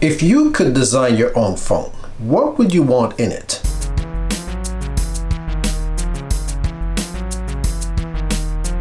If you could design your own phone, what would you want in it?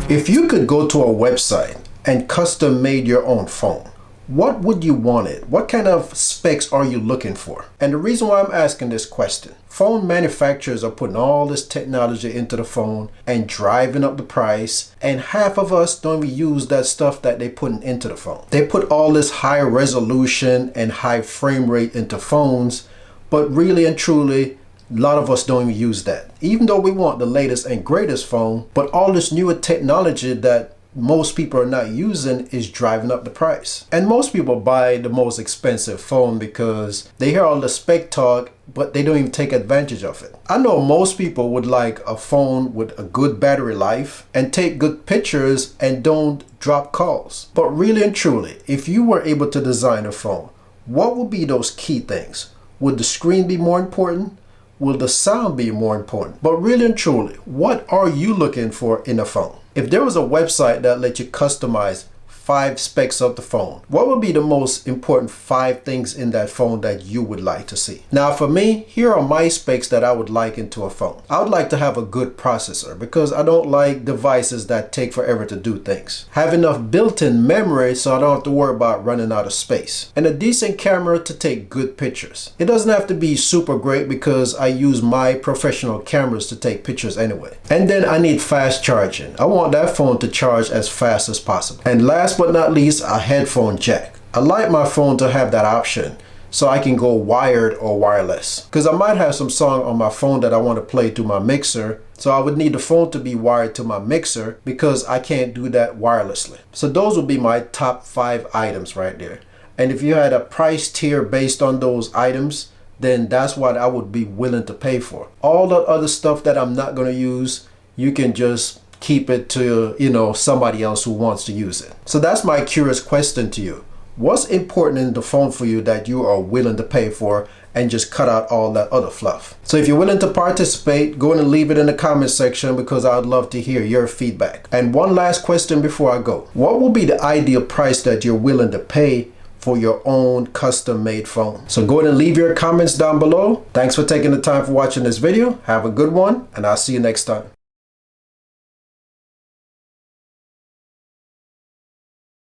If you could go to a website and custom made your own phone, what would you want it? What kind of specs are you looking for? And the reason why I'm asking this question, phone manufacturers are putting all this technology into the phone and driving up the price, and half of us don't even use that stuff that they're putting into the phone. They put all this high resolution and high frame rate into phones, but really and truly, a lot of us don't even use that. Even though we want the latest and greatest phone, but all this newer technology that most people are not using is driving up the price. And most people buy the most expensive phone because they hear all the spec talk, but they don't even take advantage of it. I know most people would like a phone with a good battery life and take good pictures and don't drop calls. But really and truly, if you were able to design a phone, what would be those key things? Would the screen be more important? Will the sound be more important? But really and truly, what are you looking for in a phone? If there was a website that let you customize 5 specs of the phone, what would be the most important 5 things in that phone that you would like to see? Now for me, here are my specs that I would like into a phone. I would like to have a good processor because I don't like devices that take forever to do things. Have enough built-in memory so I don't have to worry about running out of space. And a decent camera to take good pictures. It doesn't have to be super great because I use my professional cameras to take pictures anyway. And then I need fast charging. I want that phone to charge as fast as possible. And last but not least, a headphone jack. I like my phone to have that option so I can go wired or wireless, because I might have some song on my phone that I want to play through my mixer, so I would need the phone to be wired to my mixer because I can't do that wirelessly. So those would be my top 5 items right there. And if you had a price tier based on those items, then that's what I would be willing to pay for. All the other stuff that I'm not going to use, you can just keep it to, somebody else who wants to use it. So that's my curious question to you. What's important in the phone for you that you are willing to pay for, and just cut out all that other fluff? So if you're willing to participate, go and leave it in the comment section because I'd love to hear your feedback. And one last question before I go. What will be the ideal price that you're willing to pay for your own custom made phone? So go ahead and leave your comments down below. Thanks for taking the time for watching this video. Have a good one, and I'll see you next time.